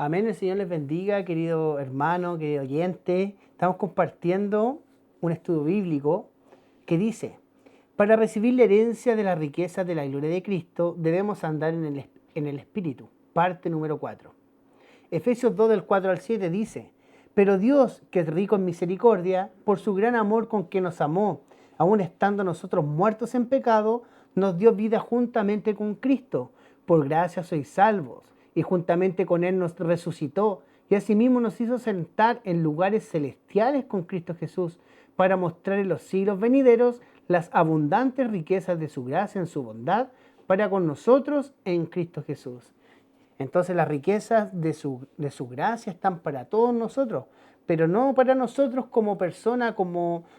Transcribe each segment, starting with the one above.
Amén, el Señor les bendiga, querido hermano, querido oyente. Estamos compartiendo un estudio bíblico que dice, para recibir la herencia de la riqueza de la gloria de Cristo, debemos andar en el Espíritu. Parte número 4. Efesios 2 del 4 al 7 dice, pero Dios, que es rico en misericordia, por su gran amor con que nos amó, aun estando nosotros muertos en pecado, nos dio vida juntamente con Cristo. Por gracia sois salvos. Y juntamente con Él nos resucitó, y asimismo nos hizo sentar en lugares celestiales con Cristo Jesús, para mostrar en los siglos venideros las abundantes riquezas de su gracia en su bondad, para con nosotros en Cristo Jesús. Entonces las riquezas de su gracia están para todos nosotros, pero no para nosotros como persona,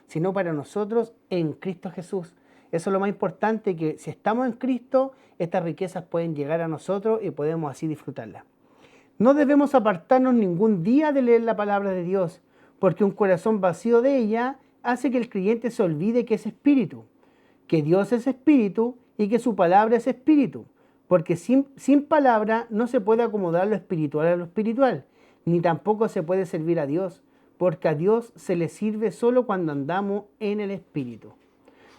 sino para nosotros en Cristo Jesús. Eso es lo más importante, que si estamos en Cristo, estas riquezas pueden llegar a nosotros y podemos así disfrutarlas. No debemos apartarnos ningún día de leer la palabra de Dios, porque un corazón vacío de ella hace que el creyente se olvide que es espíritu, que Dios es espíritu y que su palabra es espíritu, porque sin palabra no se puede acomodar lo espiritual a lo espiritual, ni tampoco se puede servir a Dios, porque a Dios se le sirve solo cuando andamos en el espíritu.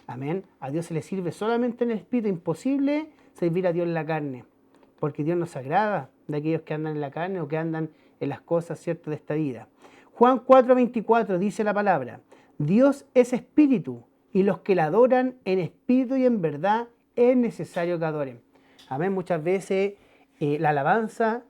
Amén. A Dios se le sirve solamente en el espíritu. Imposible servir a Dios en la carne, porque Dios nos agrada de aquellos que andan en la carne o que andan en las cosas ciertas de esta vida. Juan 4:24 dice la palabra, Dios es espíritu, y los que la adoran en espíritu y en verdad es necesario que adoren. Amén. Muchas veces la alabanza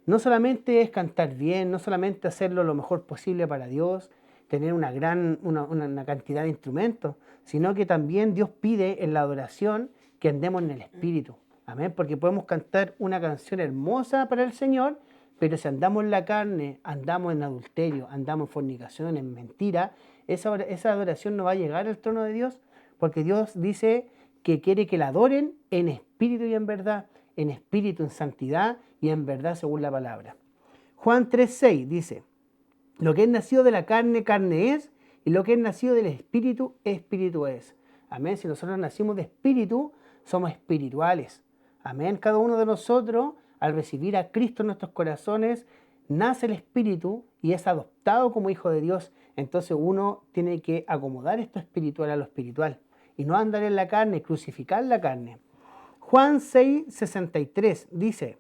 no solamente es cantar bien, no solamente hacerlo lo mejor posible para Dios, tener una cantidad de instrumentos, sino que también Dios pide en la adoración que andemos en el Espíritu. Amén. Porque podemos cantar una canción hermosa para el Señor, pero si andamos en la carne, andamos en adulterio, andamos en fornicación, en mentira, esa adoración no va a llegar al trono de Dios, porque Dios dice que quiere que la adoren en espíritu y en verdad, en espíritu, en santidad y en verdad según la palabra. Juan 3:6 dice, lo que es nacido de la carne, carne es, y lo que es nacido del espíritu, espíritu es. Amén. Si nosotros nacimos de espíritu, somos espirituales. Amén. Cada uno de nosotros, al recibir a Cristo en nuestros corazones, nace el espíritu y es adoptado como hijo de Dios. Entonces uno tiene que acomodar esto espiritual a lo espiritual y no andar en la carne, crucificar la carne. Juan 6:63 dice,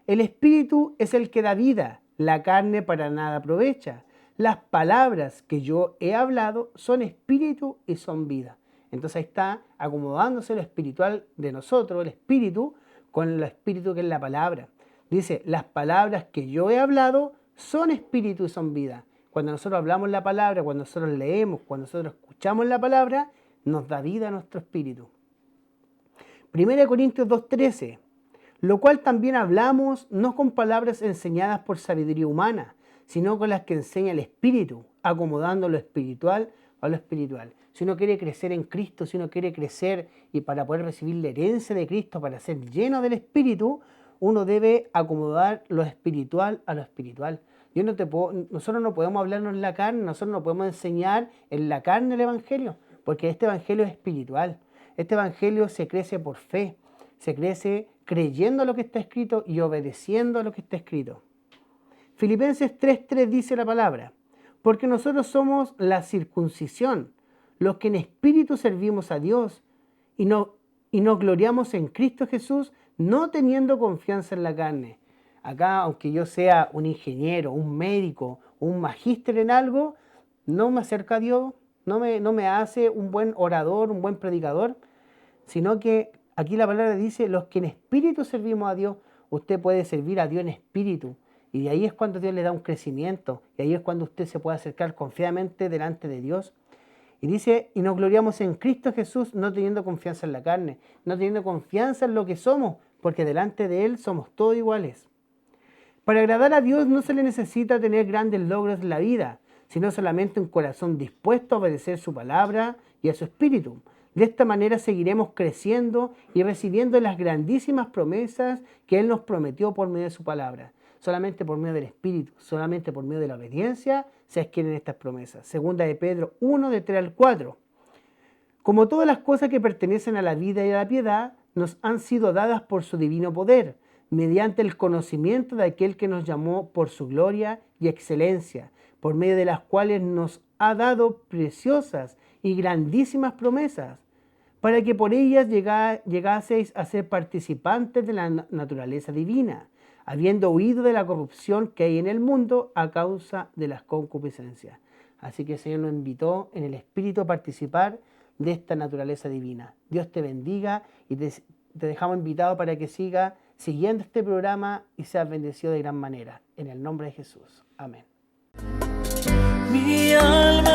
el espíritu es el que da vida, la carne para nada aprovecha. Las palabras que yo he hablado son espíritu y son vida. Entonces ahí está acomodándose lo espiritual de nosotros, el espíritu, con el espíritu que es la palabra. Dice, las palabras que yo he hablado son espíritu y son vida. Cuando nosotros hablamos la palabra, cuando nosotros leemos, cuando nosotros escuchamos la palabra, nos da vida a nuestro espíritu. 1 Corintios 2:13, lo cual también hablamos no con palabras enseñadas por sabiduría humana, sino con las que enseña el Espíritu, acomodando lo espiritual a lo espiritual. Si uno quiere crecer en Cristo, si uno quiere crecer y para poder recibir la herencia de Cristo, para ser lleno del Espíritu, uno debe acomodar lo espiritual a lo espiritual. Nosotros no podemos hablarnos en la carne, nosotros no podemos enseñar en la carne el Evangelio, porque este Evangelio es espiritual. Este Evangelio se crece por fe, se crece creyendo lo que está escrito y obedeciendo a lo que está escrito. Filipenses 3:3 dice la palabra, porque nosotros somos la circuncisión, los que en espíritu servimos a Dios y nos gloriamos en Cristo Jesús, no teniendo confianza en la carne. Acá, aunque yo sea un ingeniero, un médico, un magíster en algo, no me acerca a Dios, no me hace un buen orador, un buen predicador, sino que aquí la palabra dice, los que en espíritu servimos a Dios, usted puede servir a Dios en espíritu. Y de ahí es cuando Dios le da un crecimiento, y ahí es cuando usted se puede acercar confiadamente delante de Dios. Y dice, y nos gloriamos en Cristo Jesús, no teniendo confianza en la carne, no teniendo confianza en lo que somos, porque delante de Él somos todos iguales. Para agradar a Dios no se le necesita tener grandes logros en la vida, sino solamente un corazón dispuesto a obedecer su palabra y a su espíritu. De esta manera seguiremos creciendo y recibiendo las grandísimas promesas que Él nos prometió por medio de su palabra. Solamente por medio del Espíritu, solamente por medio de la obediencia se adquieren estas promesas. Segunda de Pedro 1, de 3 al 4. Como todas las cosas que pertenecen a la vida y a la piedad, nos han sido dadas por su divino poder, mediante el conocimiento de aquel que nos llamó por su gloria y excelencia, por medio de las cuales nos ha dado preciosas y grandísimas promesas, para que por ellas llegaseis a ser participantes de la naturaleza divina, habiendo huido de la corrupción que hay en el mundo a causa de las concupiscencias. Así que el Señor nos invitó en el Espíritu a participar de esta naturaleza divina. Dios te bendiga y te dejamos invitado para que sigas siguiendo este programa y seas bendecido de gran manera. En el nombre de Jesús. Amén. Mi alma